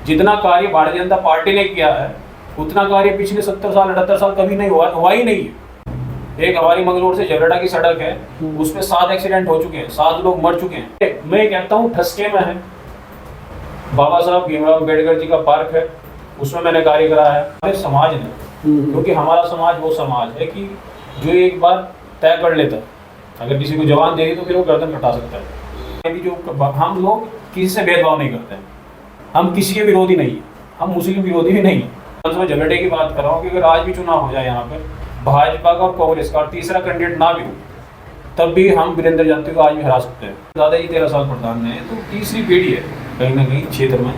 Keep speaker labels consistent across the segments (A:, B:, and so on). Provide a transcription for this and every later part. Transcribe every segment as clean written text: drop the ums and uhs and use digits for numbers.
A: जितना कार्य भारतीय जनता पार्टी ने किया है उतना कार्य पिछले 70 साल 78 साल कभी नहीं हुआ ही नहीं है। एक हमारी मंगलौर से झबरेड़ा की सड़क है, उसमें 7 एक्सीडेंट हो चुके हैं, 7 लोग मर चुके हैं। मैं कहता हूँ ठसके में है बाबा साहब भीमराव अम्बेडकर जी का पार्क है, उसमें मैंने कार्य करा है हमारे समाज ने, क्योंकि हमारा समाज वो समाज है कि जो एक बार तय कर लेता है, अगर किसी को जवान दे दी तो फिर वो गर्दन कटा सकता है। जो हम लोग किसी से भेदभाव नहीं करते हैं, हम किसी के विरोधी नहीं है, हम मुस्लिम विरोधी भी नहीं है। मैं झगड़े की बात कर रहा हूँ कि अगर आज भी चुनाव हो जाए यहाँ पर भाजपा का और कांग्रेस का और तीसरा कैंडिडेट ना भी हो, तब भी हम वीरेंद्र यादव को आज भी हरा सकते हैं। दादाजी 13 साल प्रधान में है, तो तीसरी पीढ़ी है कहीं ना कहीं क्षेत्र में,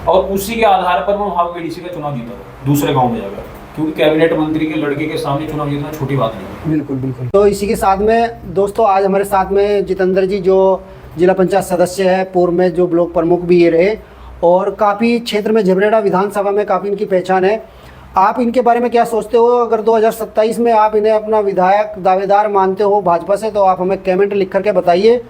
A: और उसी के आधार पर मैं वहाँ पीढ़ी का चुनाव जीता था दूसरे गाँव में जाकर, क्योंकि कैबिनेट मंत्री के लड़के के सामने चुनाव जीतना छोटी बात नहीं है।
B: बिल्कुल बिल्कुल। तो इसी के साथ में दोस्तों आज हमारे साथ में जितेंद्र जी, जो जिला पंचायत सदस्य है, पूर्व में जो ब्लॉक प्रमुख भी ये रहे और काफ़ी क्षेत्र में झबरेड़ा विधानसभा में काफ़ी इनकी पहचान है। आप इनके बारे में क्या सोचते हो? अगर 2027 में आप इन्हें अपना विधायक दावेदार मानते हो भाजपा से, तो आप हमें कमेंट लिख करके बताइए।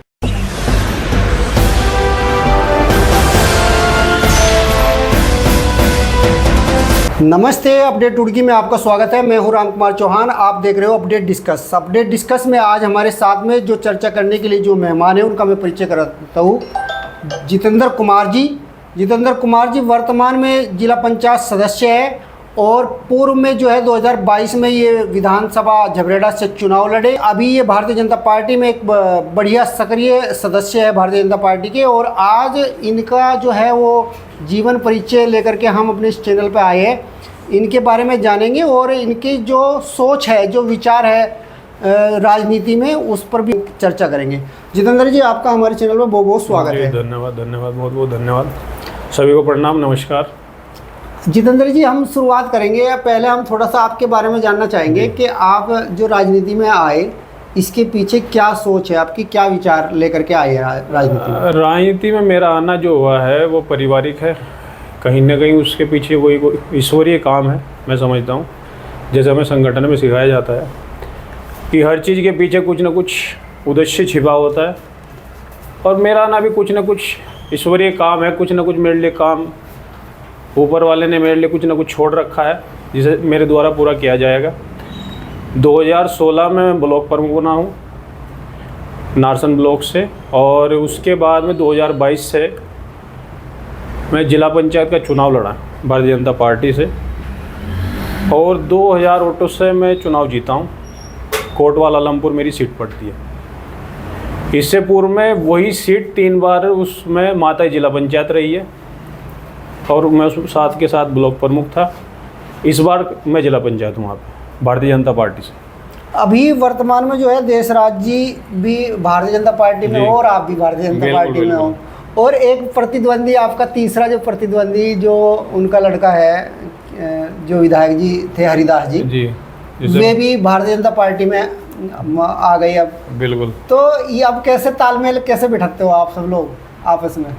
B: नमस्ते, अपडेट टुडकी में आपका स्वागत है। मैं हूं राम कुमार चौहान, आप देख रहे हो अपडेट डिस्कस। अपडेट डिस्कस में आज हमारे साथ में जो चर्चा करने के लिए जो मेहमान है उनका मैं परिचय कराता हूँ। जितेंद्र कुमार जी। जितेंद्र कुमार जी वर्तमान में जिला पंचायत सदस्य है और पूर्व में जो है 2022 में ये विधानसभा झबरेड़ा से चुनाव लड़े। अभी ये भारतीय जनता पार्टी में एक बढ़िया सक्रिय सदस्य है भारतीय जनता पार्टी के, और आज इनका जो है वो जीवन परिचय लेकर के हम अपने इस चैनल पे आए हैं। इनके बारे में जानेंगे और इनकी जो सोच है, जो विचार है राजनीति में, उस पर भी चर्चा करेंगे। जितेंद्र जी, आपका हमारे चैनल में बहुत बहुत स्वागत है।
A: धन्यवाद, बहुत बहुत धन्यवाद। सभी को प्रणाम, नमस्कार।
B: जितेंद्र जी, हम शुरुआत करेंगे। पहले हम थोड़ा सा आपके बारे में जानना चाहेंगे कि आप जो राजनीति में आए, इसके पीछे क्या सोच है आपकी, क्या विचार लेकर के आए हैं राजनीति में?
A: राजनीति में मेरा आना जो हुआ है वो पारिवारिक है, कहीं ना कहीं उसके पीछे कोई ईश्वरीय काम है, मैं समझता हूँ। जैसे हमें संगठन में सिखाया जाता है कि हर चीज़ के पीछे कुछ ना कुछ उद्देश्य छिपा होता है, और मेरा आना भी कुछ ना कुछ ईश्वरीय काम है। कुछ ना कुछ मेरे लिए काम ऊपर वाले ने मेरे लिए कुछ ना कुछ छोड़ रखा है, जिसे मेरे द्वारा पूरा किया जाएगा। 2016 में मैं ब्लॉक प्रमुख बना हूँ नारसन ब्लॉक से, और उसके बाद में 2022 से मैं जिला पंचायत का चुनाव लड़ा भारतीय जनता पार्टी से, और 2000 वोटों से मैं चुनाव जीता हूँ। कोटवाल आलमपुर मेरी सीट पड़ती है। इससे पूर्व में वही सीट 3 बार उसमें माता जिला पंचायत रही है, और मैं उस साथ के साथ ब्लॉक प्रमुख था। इस बार मैं जिला पंचायत हूँ वहाँ पर भारतीय जनता पार्टी से।
B: अभी वर्तमान में जो है देशराज जी भी भारतीय जनता पार्टी में हो और आप भी भारतीय जनता पार्टी में हो, और एक प्रतिद्वंदी, आपका तीसरा जो प्रतिद्वंदी, जो उनका लड़का है, जो विधायक जी थे हरिदास जी, वे भी भारतीय जनता पार्टी में आ गए अब।
A: बिल्कुल।
B: तो ये अब कैसे तालमेल कैसे बिठाते हो आप सब लोग आपस में?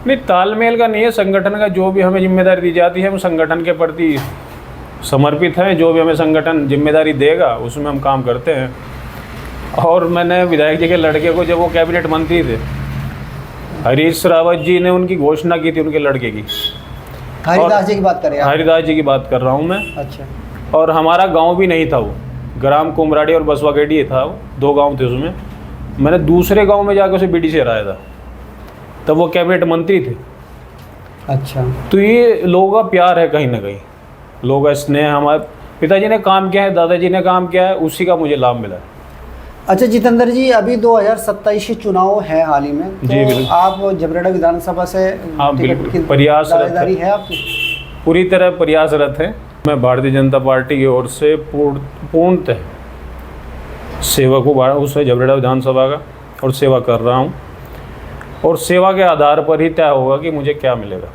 A: नहीं, तालमेल का नहीं है, संगठन का जो भी हमें जिम्मेदारी दी जाती है हम संगठन के प्रति समर्पित हैं। जो भी हमें संगठन जिम्मेदारी देगा उसमें हम काम करते हैं। और मैंने विधायक जी के लड़के को, जब वो कैबिनेट मंत्री थे, हरीश रावत जी ने उनकी घोषणा की थी उनके लड़के की।
B: हरिदास जी की बात कर रहे हैं?
A: हरिदास जी की बात कर रहा हूँ मैं।
B: अच्छा।
A: और हमारा गाँव भी नहीं था वो, ग्राम कुमराड़ी और बसवागेड़ी था वो, 2 गाँव थे उसमें। मैंने दूसरे गाँव में जाकर उसे BD से हराया था, तब वो कैबिनेट मंत्री थे।
B: अच्छा।
A: तो ये लोगों का प्यार है, कहीं ना कहीं लोगों का स्नेह। हमारे पिताजी ने काम किया है, दादाजी ने काम किया है, उसी का मुझे लाभ मिला है।
B: अच्छा जितेंद्र जी, अभी 2027 चुनाव है हाल ही में, तो
A: जी
B: आप झबरेड़ा विधानसभा से टिकट की दावेदारी है आपकी?
A: पूरी तरह प्रयासरत है। मैं भारतीय जनता पार्टी की ओर से पूर्णतः सेवक हूँ उस झबरेड़ा विधानसभा का, और सेवा कर रहा हूँ, और सेवा के आधार पर ही तय होगा कि मुझे क्या मिलेगा,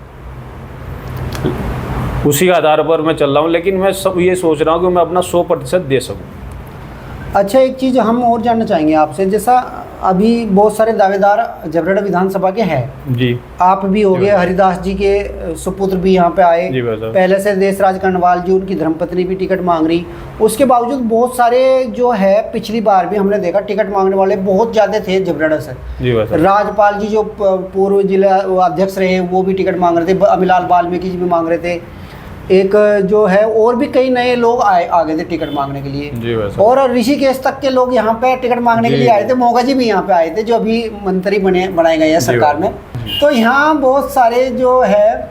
A: उसी के आधार पर मैं चल रहा हूँ। लेकिन मैं सब ये सोच रहा हूँ कि मैं अपना 100% दे सकूँ।
B: अच्छा, एक चीज़ हम और जानना चाहेंगे आपसे, जैसा अभी बहुत सारे दावेदार जबरेड़ा विधानसभा के हैं
A: जी
B: आप भी हो गए, हरिदास जी के सुपुत्र भी यहाँ पे आए,
A: जी भाई साहब।
B: पहले से देशराज कर्णवाल जी, उनकी धर्मपत्नी भी टिकट मांग रही। उसके बावजूद बहुत सारे जो है, पिछली बार भी हमने देखा टिकट मांगने वाले बहुत ज़्यादा थे जबरेड़ा से।
A: जी भाई साहब।
B: राजपाल जी जो पूर्व जिला अध्यक्ष रहे वो भी टिकट मांग रहे थे, अमिलाल वाल्मीकि जी भी मांग रहे थे, एक जो है और भी कई नए लोग आ गए थे टिकट मांगने के लिए।
A: जी भाई साहब।
B: और ऋषिकेश तक के लोग यहाँ पे टिकट मांगने के लिए आए थे, मोगा जी भी यहाँ पे आए थे जो अभी मंत्री बनाए गए हैं सरकार में। तो यहाँ बहुत सारे जो है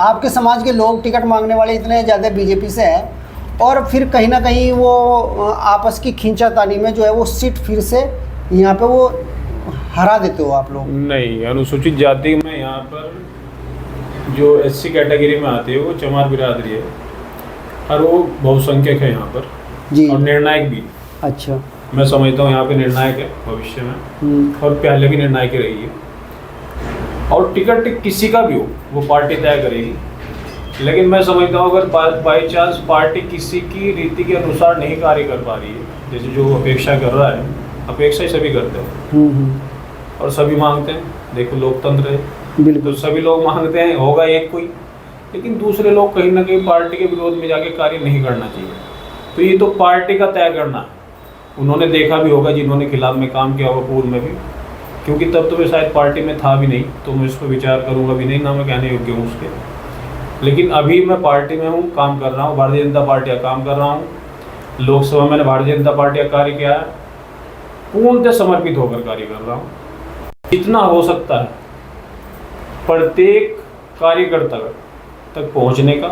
B: आपके समाज के लोग टिकट मांगने वाले इतने ज़्यादा बीजेपी से हैं, और फिर कहीं ना कहीं वो आपस की खींचातानी में जो है वो सीट फिर से यहाँ पे वो हरा देते हो आप लोग।
A: नहीं, अनुसूचित जाति में यहाँ पर जो एससी कैटेगरी में आती है वो चमार बिरादरी है, और वो बहुसंख्यक है यहाँ पर
B: जी।
A: और निर्णायक भी।
B: अच्छा।
A: मैं समझता हूँ यहाँ पे निर्णायक है भविष्य में, और पहले भी निर्णायक ही रही है। और टिकट किसी का भी हो वो पार्टी तय करेगी, लेकिन मैं समझता हूँ अगर बाई चांस पार्टी किसी की रीति के अनुसार नहीं कार्य कर पा रही है, जैसे जो अपेक्षा कर रहा है, अपेक्षा ही सभी करते हैं और सभी मांगते हैं। देखो लोकतंत्र है,
B: बिल्कुल
A: तो सभी लोग मांगते हैं, होगा एक कोई, लेकिन दूसरे लोग कहीं ना कहीं पार्टी के विरोध में जाके कार्य नहीं करना चाहिए। तो ये तो पार्टी का तय करना है। उन्होंने देखा भी होगा जिन्होंने खिलाफ में काम किया होगा पूर्व में भी, क्योंकि तब तो मैं शायद पार्टी में था भी नहीं, तो मैं इस पर विचार करूँगा भी नहीं, ना मैं कहने योग्य हूँ उसके। लेकिन अभी मैं पार्टी में हूँ, काम कर रहा हूँ, भारतीय जनता पार्टी का काम कर रहा हूँ। लोकसभा में भारतीय जनता पार्टी का कार्य किया है, पूर्णतः समर्पित होकर कार्य कर रहा हूँ। जितना हो सकता है प्रत्येक कार्यकर्ता तक पहुंचने का,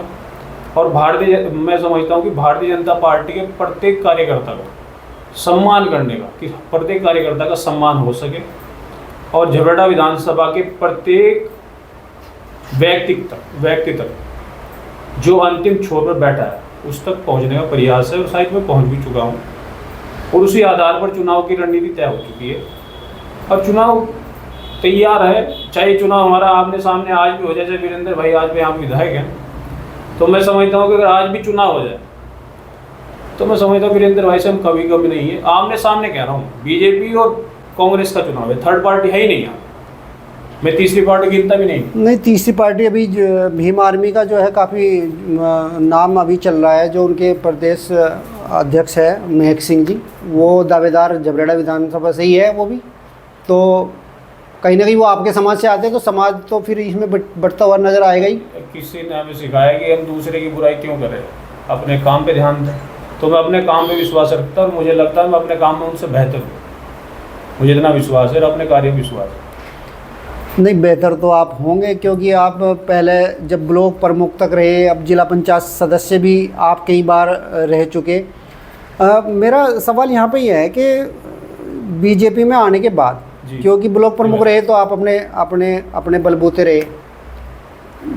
A: और मैं समझता हूं कि भारतीय जनता पार्टी के प्रत्येक कार्यकर्ता का सम्मान करने का, कि प्रत्येक कार्यकर्ता का सम्मान हो सके, और झबरेड़ा विधानसभा के प्रत्येक व्यक्ति तक जो अंतिम छोर पर बैठा है उस तक पहुंचने का प्रयास है, और शायद मैं पहुंच भी चुका हूं। और उसी आधार पर चुनाव की रणनीति तय हो चुकी है, और चुनाव तैयार है। चाहे चुनाव हमारा आमने सामने आज भी हो जाए, जैसे वीरेंद्र भाई आज भी यहाँ विधायक हैं, तो मैं समझता हूँ कि अगर आज भी चुनाव हो जाए तो मैं समझता हूँ वीरेंद्र भाई से हम कभी नहीं है, आमने सामने कह रहा हूँ। बीजेपी और कांग्रेस का चुनाव है, थर्ड पार्टी है ही नहीं यहाँ। मैं तीसरी पार्टी गिनता भी नहीं।
B: तीसरी पार्टी अभी भीम आर्मी का जो है काफ़ी नाम अभी चल रहा है, जो उनके प्रदेश अध्यक्ष है महक सिंह जी, वो दावेदार जबरेड़ा विधानसभा से ही है वो भी। तो कहीं ना कहीं वो आपके समाज से आते हैं, तो समाज तो फिर इसमें बढ़ता हुआ नजर आएगा ही।
A: किसी ने हमें सिखाया कि हम दूसरे की बुराई क्यों करें, अपने काम पे ध्यान दें। तो मैं अपने काम पे विश्वास रखता हूँ, और मुझे लगता है मैं अपने काम में उनसे बेहतर हूँ। मुझे इतना विश्वास है और अपने कार्य में विश्वास है।
B: नहीं, बेहतर तो आप होंगे, क्योंकि आप पहले जब ब्लॉक प्रमुख तक रहे, अब जिला पंचायत सदस्य भी आप कई बार रह चुके। मेरा सवाल यहाँ पे है कि बीजेपी में आने के बाद, क्योंकि ब्लॉक प्रमुख रहे तो आप अपने बलबूते रहे,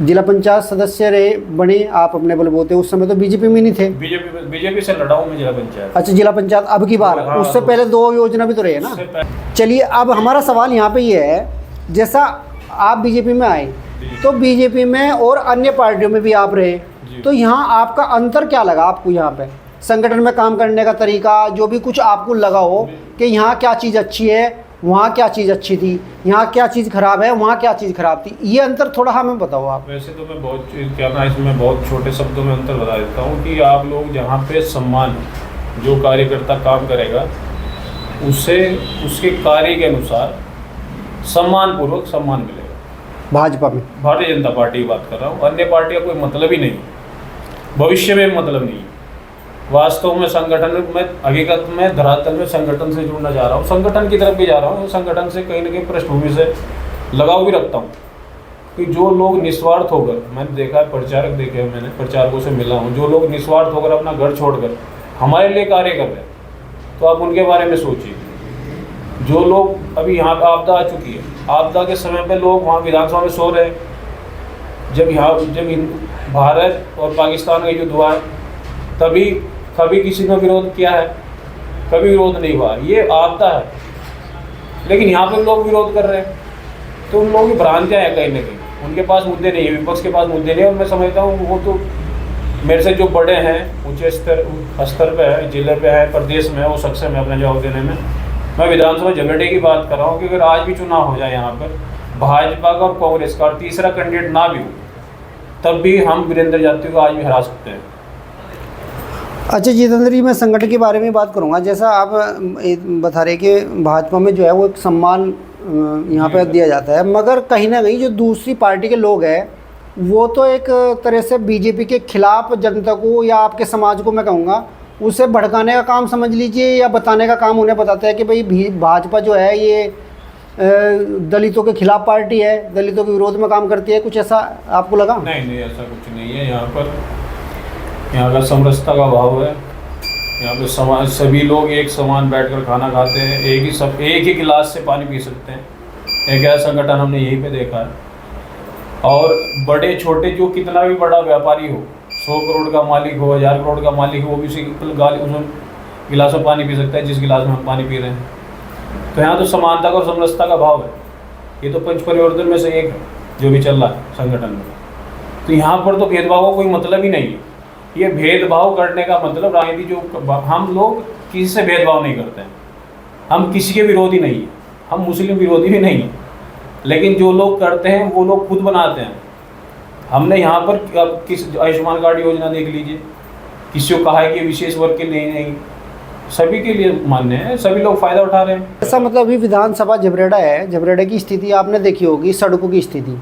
B: जिला पंचायत सदस्य रहे बने आप अपने बलबूते, उस समय तो बीजेपी में नहीं थे।
A: बीजेपी से लड़ा हूं मैं जिला पंचायत।
B: अच्छा, जिला पंचायत अब की बार।
A: हाँ,
B: उससे पहले 2 योजना भी तो रहे ना। चलिए, अब हमारा सवाल यहाँ पे ये है, जैसा आप बीजेपी में आए तो बीजेपी में और अन्य पार्टियों में भी आप रहे, तो यहाँ आपका अंतर क्या लगा आपको? यहाँ पे संगठन में काम करने का तरीका, जो भी कुछ आपको लगा हो कि यहाँ क्या चीज़ अच्छी है, वहाँ क्या चीज़ अच्छी थी, यहाँ क्या चीज़ खराब है, वहाँ क्या चीज़ खराब थी, ये अंतर थोड़ा हमें बताओ आप।
A: वैसे तो मैं बहुत क्या ना, इसमें बहुत छोटे शब्दों में अंतर बता देता हूँ कि आप लोग जहाँ पे सम्मान, जो कार्यकर्ता काम करेगा उसे उसके कार्य के अनुसार सम्मानपूर्वक सम्मान मिलेगा।
B: भाजपा में,
A: भारतीय जनता पार्टी की बात कर रहा हूँ, अन्य पार्टी का कोई मतलब ही नहीं, भविष्य में मतलब नहीं। वास्तव में संगठन में, हकीकत में धरातल में संगठन से जुड़ना चाह रहा हूँ, संगठन की तरफ भी जा रहा हूँ, संगठन से कहीं ना कहीं पृष्ठभूमि से लगाव भी रखता हूँ कि जो लोग निस्वार्थ होकर, मैंने देखा है प्रचारक देखे हैं, मैंने प्रचारकों से मिला हूँ, जो लोग निस्वार्थ होकर अपना घर छोड़कर हमारे लिए कार्य कर रहे हैं, तो आप उनके बारे में सोचिए। जो लोग अभी यहाँ पर आपदा आ चुकी है, आपदा के समय पर लोग वहाँ विधानसभा में सो रहे हैं, जब भारत और पाकिस्तान का युद्ध हुआ तभी कभी किसी ने विरोध किया है? कभी विरोध नहीं हुआ। ये आपदा है, लेकिन यहाँ पे लोग विरोध कर रहे हैं, तो उन लोगों की भ्रांतियाँ हैं कहीं ना कहीं, उनके पास मुद्दे नहीं है, विपक्ष के पास मुद्दे नहीं है। और मैं समझता हूँ वो तो मेरे से जो बड़े हैं ऊंचे स्तर पे है, जिले पे है, प्रदेश में है, वो सक्षम है अपना जवाब देने में। मैं विधानसभा झगड़े की बात कर रहा हूँ कि अगर आज भी चुनाव हो जाए यहाँ पर भाजपा का और कांग्रेस का और तीसरा कैंडिडेट ना भी हो, तब भी हम वीरेंद्र जाति को आज भी हरा सकते हैं।
B: अच्छा जितेंद्र जी, मैं संगठन के बारे में बात करूंगा। जैसा आप बता रहे कि भाजपा में जो है वो एक सम्मान यहाँ पे दिया जाता है, मगर कहीं ना कहीं जो दूसरी पार्टी के लोग हैं वो तो एक तरह से बीजेपी के खिलाफ जनता को या आपके समाज को मैं कहूँगा उसे भड़काने का काम समझ लीजिए, या बताने का काम उन्हें बताता है कि भाई भाजपा जो है ये दलितों के खिलाफ पार्टी है, दलितों के विरोध में काम करती है। कुछ ऐसा आपको लगा?
A: नहीं, ऐसा कुछ नहीं है। यहाँ का समरसता का भाव है। यहाँ पे समाज सभी लोग एक समान बैठकर खाना खाते हैं, एक ही गिलास से पानी पी सकते हैं। एक ऐसा संगठन हमने यहीं पे देखा है। और बड़े छोटे जो कितना भी बड़ा व्यापारी हो, 100 करोड़ का मालिक हो, 1000 करोड़ का मालिक हो, वो भी उसी गिलास में पानी पी सकता है जिस गिलास में हम पानी पी रहे हैं। तो यहाँ तो समानता का और समरसता का भाव है। ये तो पंच परिवर्तन में से एक है जो भी चल रहा है संगठन में। तो यहाँ पर तो भेदभाव का कोई मतलब ही नहीं है। ये भेदभाव करने का मतलब राजनीति जो हम लोग किसी से भेदभाव नहीं करते हैं, हम किसी के विरोधी नहीं हैं, हम मुस्लिम विरोधी भी नहीं हैं, लेकिन जो लोग करते हैं वो लोग खुद बनाते हैं। हमने यहाँ पर किस आयुष्मान कार्ड योजना देख लीजिए, किसी को कहा है कि विशेष वर्ग के लिए नहीं, सभी के लिए मान्य है, सभी लोग फ़ायदा उठा रहे हैं।
B: ऐसा मतलब अभी विधानसभा झबरेड़ा है, झबरेड़ा की स्थिति आपने देखी होगी, सड़कों की स्थिति।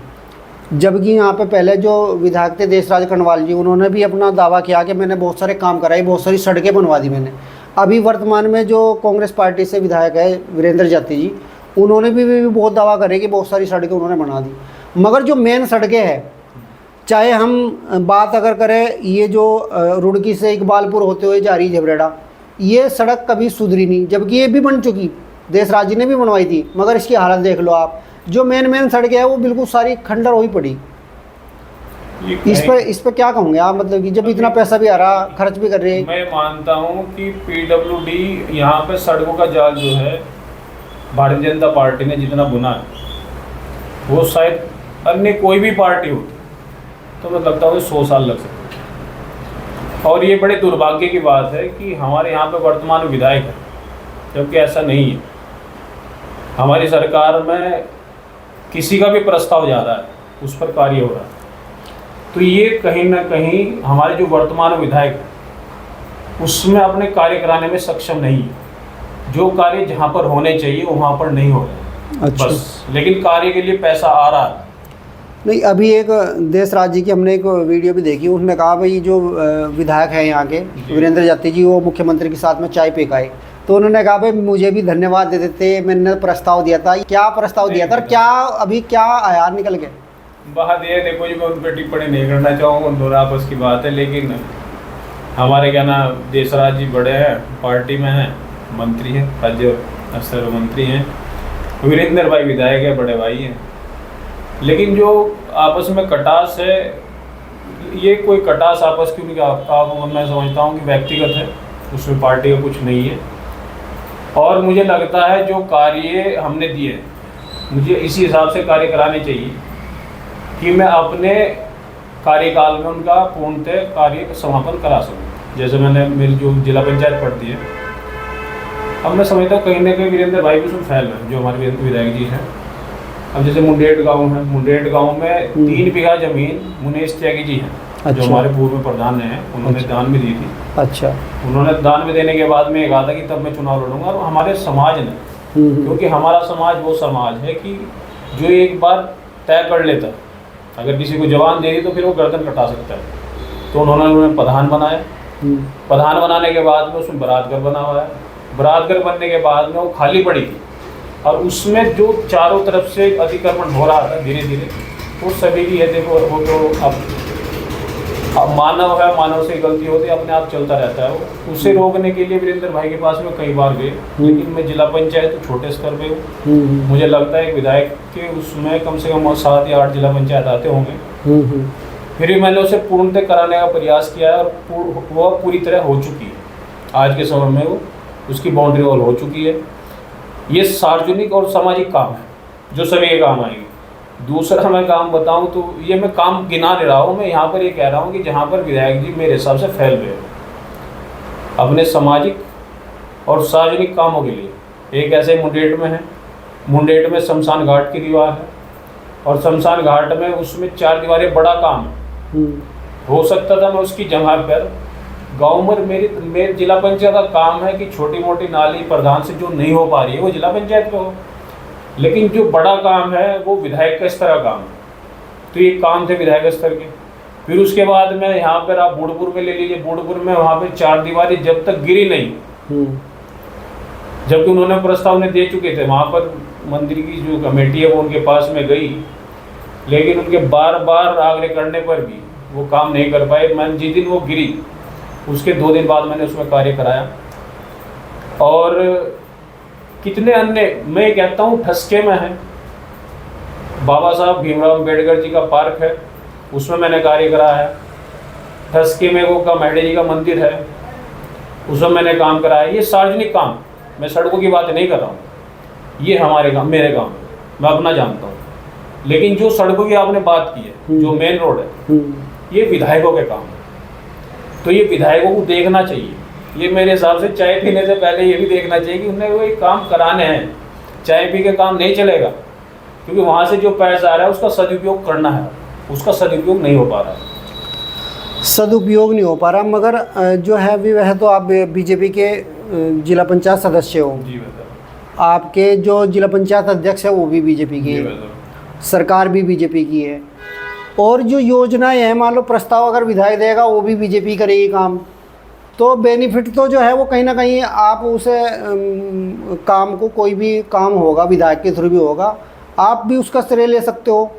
B: जबकि यहाँ पे पहले जो विधायक थे देशराज कनवाल जी, उन्होंने भी अपना दावा किया कि मैंने बहुत सारे काम कराए, बहुत सारी सड़कें बनवा दी मैंने। अभी वर्तमान में जो कांग्रेस पार्टी से विधायक है वीरेंद्र जाति जी, उन्होंने भी बहुत दावा करे कि बहुत सारी सड़कें उन्होंने बना दी। मगर जो मेन सड़कें हैं, चाहे हम बात अगर करें ये जो रुड़की से इकबालपुर होते हुए जा रही झबरेड़ा, ये सड़क कभी सुधरी नहीं, जबकि ये भी बन चुकी, देशराज जी ने भी बनवाई थी, मगर इसकी हालत देख लो आप। जो मेन सड़कें हैं वो बिल्कुल सारी खंडर हुई पड़ी। इस पर क्या कहोगे आप? मतलब कि जब इतना पैसा भी आ रहा, खर्च भी कर रहे हैं।
A: मैं मानता हूँ कि PWD यहाँ पे सड़कों का जाल जो है भारतीय जनता पार्टी ने जितना बुना है वो शायद अन्य कोई भी पार्टी होती तो मुझे लगता है 100 साल लग सकते। और ये बड़े दुर्भाग्य की बात है कि हमारे यहाँ पे वर्तमान विधायक है, जबकि ऐसा नहीं है। हमारी सरकार में किसी का भी प्रस्ताव जा रहा है, उस पर कार्य हो रहा है, तो ये कहीं ना कहीं हमारे जो वर्तमान विधायक है उसमें अपने कार्य कराने में सक्षम नहीं है। जो कार्य जहाँ पर होने चाहिए वहाँ पर नहीं हो रहे।
B: अच्छा।
A: बस, लेकिन कार्य के लिए पैसा आ रहा है।
B: नहीं, अभी एक देशराज जी की हमने एक वीडियो भी देखी, उसने कहा भाई जो विधायक हैं यहाँ के वीरेंद्र जाति जी, वो मुख्यमंत्री के साथ में चाय पे गए, तो उन्होंने कहा भाई मुझे भी धन्यवाद दे देते, मैंने प्रस्ताव दिया था। क्या प्रस्ताव दिया था, क्या अभी क्या आया निकल के?
A: बात ये देखो जी, मैं उन पर टिप्पणी नहीं करना चाहूँगा, दोनों आपस की बात है। लेकिन हमारे क्या ना देशराज जी बड़े हैं, पार्टी में हैं, मंत्री हैं, राज्य स्तर मंत्री हैं, वीरेंद्र भाई विधायक है, बड़े भाई हैं। लेकिन जो आपस में कटास है, ये कोई कटास आपस की मैं समझता हूँ कि व्यक्तिगत है, उसमें पार्टी का कुछ नहीं है। और मुझे लगता है जो कार्य हमने दिए मुझे इसी हिसाब से कार्य कराने चाहिए कि मैं अपने कार्यकाल में उनका पूर्णतः कार्य समापन करा सकूँ। जैसे मैंने मेरी जो जिला पंचायत पढ़ती है, अब मैं समझता हूँ कहीं ना कहीं वीरेंद्र भाई भी उसमें फैल है, जो हमारे विधायक जी हैं। अब जैसे मुंडेट गांव है, मुंडेट गांव में 3 बीघा जमीन मुनेश त्यागी जी हैं। अच्छा। जो हमारे पूर्व में प्रधान हैं, उन्होंने दान में दी थी।
B: अच्छा।
A: उन्होंने दान में देने के बाद में कहा था कि तब मैं चुनाव लड़ूंगा। और हमारे समाज ने, क्योंकि हमारा समाज वो समाज है कि जो एक बार तय कर लेता, अगर किसी को जवान दे दी तो फिर वो गर्दन कटा सकता है। तो उन्होंने प्रधान बनाया। प्रधान बनाने के बाद में उसमें बरातघर बना हुआ है। बरातघर बनने के बाद में वो खाली पड़ी थी, और उसमें जो चारों तरफ से अतिक्रमण हो रहा था धीरे धीरे, वो सभी की है। देखो वो तो अब मानव है, मानव से गलती होती है, अपने आप चलता रहता है। वो उसे रोकने के लिए वीरेंद्र भाई के पास में कई बार गए, लेकिन मैं जिला पंचायत तो छोटे स्तर पे हूँ। मुझे लगता है विधायक के उसमें कम से कम 7 या 8 जिला पंचायत आते होंगे। फिर भी मैंने उसे पूर्णतः कराने का प्रयास किया है, और वह पूरी तरह हो चुकी है। आज के समय में वो उसकी बाउंड्री वॉल हो चुकी है। ये सार्वजनिक और सामाजिक काम है जो सभी के काम आएंगे। दूसरा मैं काम बताऊं तो ये मैं काम गिना नहीं रहा हूँ, मैं यहाँ पर ये कह रहा हूँ कि जहाँ पर विधायक जी मेरे हिसाब से फैल गए अपने सामाजिक और सार्वजनिक कामों के लिए। एक ऐसे मुंडेट में है, मुंडेट में शमशान घाट की दीवार है और शमशान घाट में उसमें 4 दीवारें बड़ा काम है। हो सकता था मैं उसकी जगह पर गाँव में मेरे जिला पंचायत का काम है कि छोटी मोटी नाली प्रधान से जो नहीं हो पा रही है वो जिला पंचायत पे हो, लेकिन जो बड़ा काम है वो विधायक का स्तर का काम है। तो ये काम थे विधायक स्तर के। फिर उसके बाद में यहाँ पर आप बूढ़पुर में ले लीजिए, बूढ़पुर में वहाँ पे 4 दीवारें जब तक गिरी नहीं, जबकि उन्होंने प्रस्ताव में दे चुके थे, वहाँ पर मंदिर की जो कमेटी है वो उनके पास में गई, लेकिन उनके बार बार आग्रह करने पर भी वो काम नहीं कर पाए। मैं जिस दिन वो गिरी उसके 2 दिन बाद मैंने उसमें कार्य कराया। और कितने अन्य, मैं कहता हूँ ठसके में है, बाबा साहब भीमराव अम्बेडकर जी का पार्क है उसमें मैंने कार्य कराया है। ठसके में वो कमेटी जी का मंदिर है उसमें मैंने काम कराया। ये सार्वजनिक काम, मैं सड़कों की बात नहीं कर रहा हूँ, ये हमारे काम, मेरे काम है, मैं अपना जानता हूँ। लेकिन जो सड़कों की आपने बात की है, जो मेन रोड है, ये विधायकों के काम है। तो ये विधायकों को देखना चाहिए। ये मेरे हिसाब से चाय पीने से पहले ये भी देखना चाहिए कि उन्हें वो एक काम कराने हैं। चाय पी के काम नहीं चलेगा, क्योंकि वहाँ से जो पैसा आ रहा है उसका सदुपयोग करना है, उसका सदुपयोग नहीं हो पा रहा है।
B: सदुपयोग नहीं हो पा रहा, मगर जो है अभी वह तो आप बीजेपी के जिला पंचायत सदस्य हो,
A: जी बताओ।
B: आपके जो जिला पंचायत अध्यक्ष है वो भी बीजेपी की है, सरकार भी बीजेपी की है, और जो योजनाएं हैं, मान लो प्रस्ताव अगर विधायक देगा वो भी बीजेपी करेगी काम, तो बेनिफिट तो जो है वो कहीं ना कहीं आप उसे काम को, कोई भी काम होगा विधायक के थ्रू भी होगा, आप भी उसका श्रेय ले सकते हो।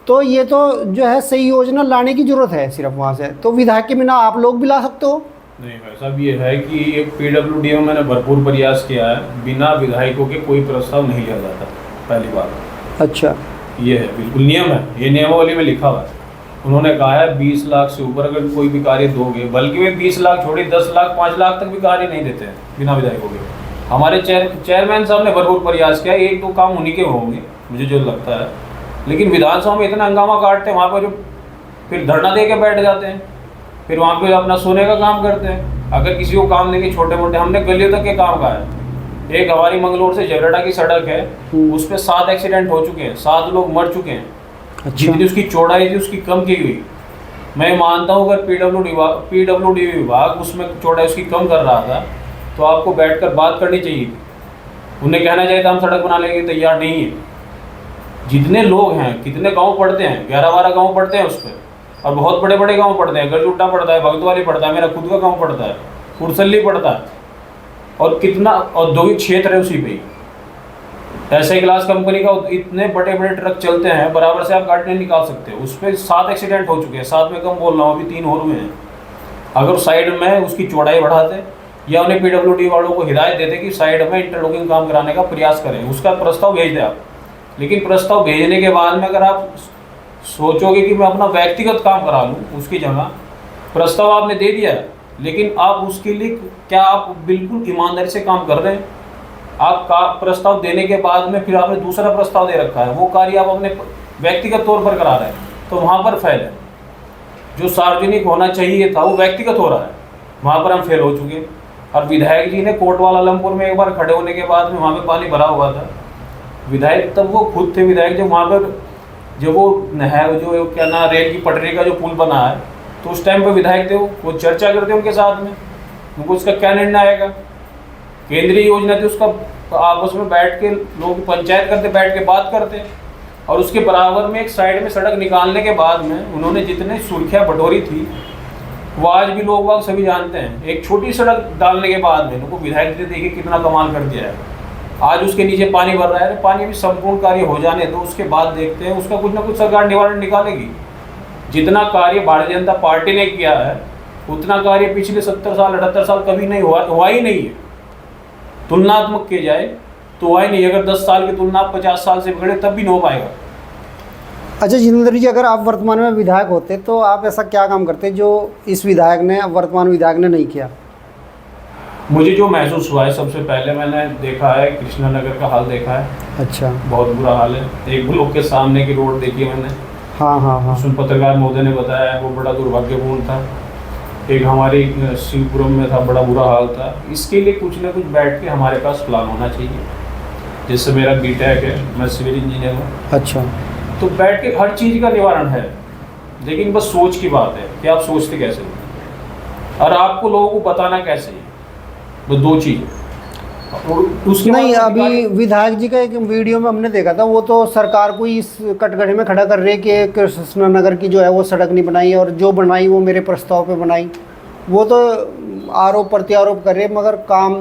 B: तो ये तो जो है सही योजना लाने की ज़रूरत है सिर्फ वहाँ से, तो विधायक के बिना आप लोग भी ला सकते हो।
A: नहीं भाई साहब, ये है कि एक PWD में मैंने भरपूर प्रयास किया है, बिना विधायकों के कोई प्रस्ताव नहीं लिया जाता, पहली बात।
B: अच्छा,
A: ये है, बिल्कुल नियम है, ये नियमावली में लिखा हुआ है। उन्होंने कहा है 20 लाख से ऊपर अगर कोई भी कार्य दोगे, बल्कि वे 20 लाख छोड़िए 10 लाख 5 लाख तक भी कार्य नहीं देते हैं बिना विधायकों के। हमारे चेयरमैन साहब ने भरपूर प्रयास किया, 1-2 काम उन्हीं के होंगे मुझे जो लगता है, लेकिन विधानसभा में इतना हंगामा काटते हैं वहाँ पर, जो फिर धरना दे के बैठ जाते हैं, फिर वहाँ पे अपना सोने का काम करते हैं। अगर किसी को काम देंगे छोटे मोटे, हमने गलियों तक के काम कहा है। एक हमारी मंगलोर से जबरेटा की सड़क है, उस पर 7 एक्सीडेंट हो चुके हैं, 7 लोग मर चुके हैं।
B: अच्छा।
A: जितनी उसकी चौड़ाई थी उसकी कम की हुई। मैं मानता हूँ अगर PWD विभाग उसमें चौड़ाई उसकी कम कर रहा था तो आपको बैठकर बात करनी चाहिए। उन्हें कहना चाहिए था हम सड़क बनाने के लिए तैयार नहीं है। जितने लोग हैं, कितने गांव पड़ते हैं, 11-12 गांव पड़ते हैं उस पर, और बहुत बड़े बड़े गांव पड़ते हैं। गलजुट्टा पड़ता है, भगतवाली पड़ता है, मेरा खुद का गांव पड़ता है, कुरसली पड़ता है, और कितना औद्योगिक क्षेत्र है उसी पे। ऐसे ग्लास कंपनी का इतने बड़े बड़े ट्रक चलते हैं, बराबर से आप गाड़ी नहीं निकाल सकते। उस पर 7 एक्सीडेंट हो चुके हैं, 7 में कम बोल रहा हूँ, अभी 3 और हुए हैं। अगर साइड में उसकी चौड़ाई बढ़ाते या उन्हें PWD वालों को हिदायत देते कि साइड में इंटरलॉकिंग काम कराने का प्रयास करें, उसका प्रस्ताव भेज दें आप। लेकिन प्रस्ताव भेजने के बाद में अगर आप सोचोगे कि मैं अपना व्यक्तिगत काम करा लूँ, उसकी जगह प्रस्ताव आपने दे दिया, लेकिन आप उसके लिए क्या आप बिल्कुल ईमानदारी से काम कर रहे हैं? आप का प्रस्ताव देने के बाद में फिर आपने दूसरा प्रस्ताव दे रखा है, वो कार्य आप अपने व्यक्तिगत तौर पर करा रहे हैं, तो वहाँ पर फेल है। जो सार्वजनिक होना चाहिए था वो व्यक्तिगत हो रहा है, वहाँ पर हम फेल हो चुके हैं। और विधायक जी ने कोटवाल आलमपुर में एक बार खड़े होने के बाद में वहाँ पे पानी भरा हुआ था। विधायक तब वो खुद थे विधायक, जब वहाँ पर जब वो नहर जो क्या ना रेल की पटरी का जो पुल बना है, तो उस टाइम पर विधायक थे, वो चर्चा करते उनके साथ में, उनको उसका क्या निर्णय आएगा। केंद्रीय योजना थी, उसका आपस में बैठ के लोग पंचायत करते, बैठ के बात करते, और उसके बराबर में एक साइड में सड़क निकालने के बाद में उन्होंने जितने सुर्खियाँ बटोरी थी वो आज भी लोग बाग सभी जानते हैं। एक छोटी सड़क डालने के बाद में उनको विधायक ने देखिए कितना कमाल कर दिया है। आज उसके नीचे पानी भर रहा है, पानी भी संपूर्ण कार्य हो जाने तो उसके बाद देखते हैं, उसका कुछ ना कुछ सरकार निवारण निकालेगी। जितना कार्य भारतीय जनता पार्टी ने किया है उतना कार्य पिछले 70 साल 78 साल कभी नहीं हुआ ही नहीं है। तुलनात्मक किया जाए तो हुआ ही नहीं। अगर 10 साल की तुलना 50 साल से बिगड़े तब भी नहीं हो पाएगा।
B: अच्छा जितेंद्र जी, अगर आप वर्तमान में विधायक होते तो आप ऐसा क्या काम करते जो इस विधायक ने, वर्तमान विधायक ने नहीं किया?
A: मुझे जो महसूस हुआ है, सबसे पहले मैंने देखा है कृष्णा नगर का हाल देखा है,
B: अच्छा।
A: बहुत बुरा हाल है। एक ब्लॉक के सामने की रोड देखी है मैंने,
B: हाँ हाँ हाँ।
A: उसमें पत्रकार महोदय ने बताया वो बड़ा दुर्भाग्यपूर्ण था। एक हमारी शिवपुरम में था, बड़ा बुरा हाल था। इसके लिए कुछ ना कुछ बैठ के हमारे पास प्लान होना चाहिए। जैसे मेरा बीटेक है, मैं सिविल इंजीनियर हूँ,
B: अच्छा।
A: तो बैठ के हर चीज़ का निवारण है, लेकिन बस सोच की बात है कि आप सोचते कैसे हो और आपको लोगों को बताना कैसे है। वो दो चीज़। उसके
B: नहीं, अभी विधायक जी का एक वीडियो में हमने देखा था, वो तो सरकार को ही इस कटघरे में खड़ा कर रहे कि कृष्णा नगर की जो है वो सड़क नहीं बनाई, और जो बनाई वो मेरे प्रस्ताव पे बनाई। वो तो आरोप प्रत्यारोप कर रहे, मगर काम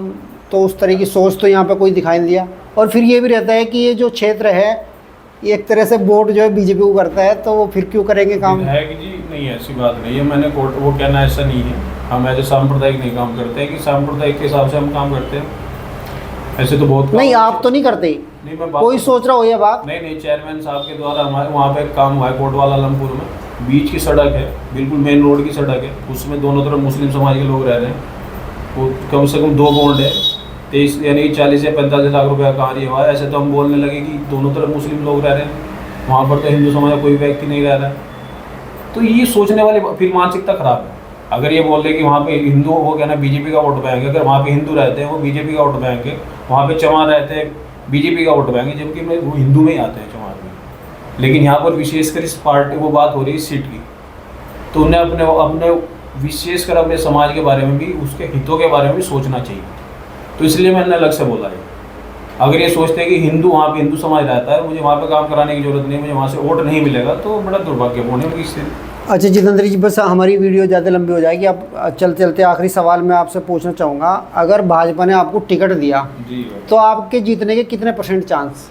B: तो उस तरह की सोच तो यहाँ पे कोई दिखाई नहीं दिया। और फिर ये भी रहता है कि ये जो क्षेत्र है एक तरह से वोट जो है बीजेपी को करता है, तो वो फिर क्यों करेंगे काम?
A: विधायक जी नहीं, ऐसी बात नहीं है। मैंने कोर्ट वो कहना ऐसा नहीं है, हम ऐसे सांप्रदायिक नहीं काम करते हैं कि सांप्रदायिक के हिसाब से हम काम करते हैं। ऐसे तो बहुत
B: नहीं, आप तो नहीं करते।
A: नहीं, मैं
B: कोई सोच रहा हो ये बात?
A: नहीं, चेयरमैन साहब के द्वारा हमारे वहाँ पे काम हुआ है कोटवाला आलमपुर में। बीच की सड़क है, बिल्कुल मेन रोड की सड़क है, उसमें दोनों तरफ मुस्लिम समाज के लोग रह रहे हैं। वो कम से कम 2 बॉन्ड है, 23 यानी 40 या 45 लाख रुपये का कार्य हुआ है। ऐसे तो हम बोलने लगे कि दोनों तरफ मुस्लिम लोग रह रहे हैं, वहाँ पर तो हिंदू समाज का कोई व्यक्ति नहीं रह रहा है। तो ये सोचने वाले फिर मानसिकता खराब है। अगर ये बोल रहे कि वहाँ पे हिंदू वो कहना बीजेपी का वोट बैंक है, अगर वहाँ पे हिंदू रहते हैं वो बीजेपी का वोट बैंक है, वहाँ पे चमार रहते हैं बीजेपी का वोट बैंक है, जबकि वो हिंदू में ही आते हैं चमार में। लेकिन यहाँ पर विशेषकर इस पार्टी वो बात हो रही है सीट की, तो उन्हें अपने विशेषकर अपने समाज के बारे में भी, उसके हितों के बारे में भी सोचना चाहिए। तो इसलिए मैंने अलग से बोला है। अगर ये सोचते हैं कि हिंदू वहाँ पे हिंदू समाज रहता है, मुझे वहाँ पे काम कराने की जरूरत नहीं, मुझे वहाँ से वोट नहीं मिलेगा, तो बड़ा दुर्भाग्यपूर्ण है उनकी स्थिति।
B: अच्छा जितेंद्र जी, बस हमारी वीडियो ज़्यादा लंबी हो जाएगी। अब चलते चलते आखिरी सवाल मैं आपसे पूछना चाहूँगा, अगर भाजपा ने आपको टिकट दिया
A: जी,
B: तो आपके जीतने के कितने % चांस?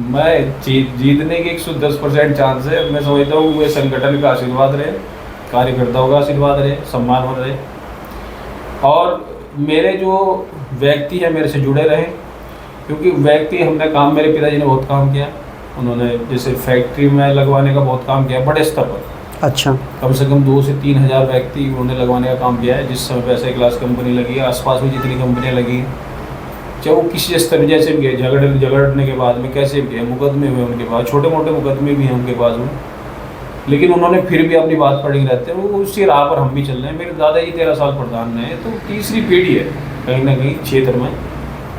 A: मैं जीतने के 110% चांस है। मैं समझता हूँ वो संगठन का आशीर्वाद रहे, कार्यकर्ताओं का आशीर्वाद रहे, सम्मान रहे, और मेरे जो व्यक्ति हैं मेरे से जुड़े रहे। क्योंकि व्यक्ति हमने काम, मेरे पिताजी ने बहुत काम किया, उन्होंने जैसे फैक्ट्री में लगवाने का बहुत काम किया बड़े स्तर पर।
B: अच्छा।
A: कम से कम 2 से 3 हज़ार व्यक्ति उन्होंने लगवाने का काम किया है। जिस समय पैसे क्लास कंपनी लगी है, आसपास में जितनी कंपनियां लगी, चाहे वो किसी स्तर जैसे भी गए, झगड़ने के बाद में कैसे भी गए, मुकदमे हुए उनके पास, छोटे मोटे मुकदमे भी हैं उनके पास में, लेकिन उन्होंने फिर भी अपनी बात पड़ी रहते हैं। वो उसी राह पर हम भी चल रहे हैं। मेरे दादाजी 13 साल प्रधान रहे, तो तीसरी पीढ़ी है कहीं ना कहीं क्षेत्र में,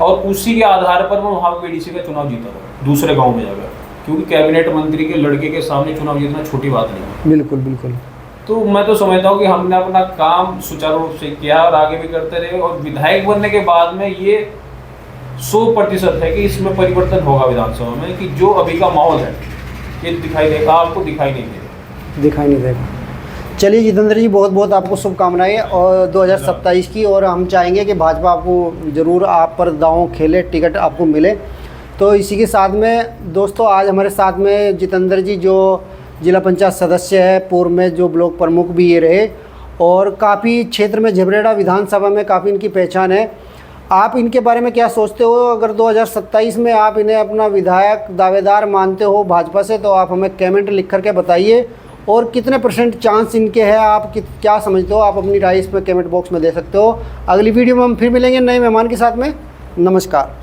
A: और उसी के आधार पर मैं वहाँ बीडीसी का चुनाव जीता था दूसरे गाँव में जाकर। क्योंकि कैबिनेट मंत्री के लड़के के सामने चुनाव जीतना छोटी बात नहीं है।
B: बिल्कुल बिल्कुल।
A: तो मैं तो समझता हूँ कि हमने अपना काम सुचारू रूप से किया और आगे भी करते रहे, और विधायक बनने के बाद में ये 100% है कि इसमें परिवर्तन होगा विधानसभा में, कि जो अभी का माहौल है ये दिखाई देगा, आपको दिखाई नहीं देगा।
B: चलिए जितेंद्र जी, बहुत बहुत आपको शुभकामनाएं और 2027 की, और हम चाहेंगे कि भाजपा आपको ज़रूर आप पर दांव खेले, टिकट आपको मिले। तो इसी के साथ में दोस्तों, आज हमारे साथ में जितेंद्र जी जो जिला पंचायत सदस्य है, पूर्व में जो ब्लॉक प्रमुख भी ये रहे, और काफ़ी क्षेत्र में झबरेड़ा विधानसभा में काफ़ी इनकी पहचान है। आप इनके बारे में क्या सोचते हो? अगर 2027 में आप इन्हें अपना विधायक दावेदार मानते हो भाजपा से, तो आप हमें कमेंट लिख करके बताइए, और कितने % चांस इनके हैं, आप क्या समझते हो? आप अपनी राय इसमें कमेंट बॉक्स में दे सकते हो। अगली वीडियो में हम फिर मिलेंगे नए मेहमान के साथ में। नमस्कार।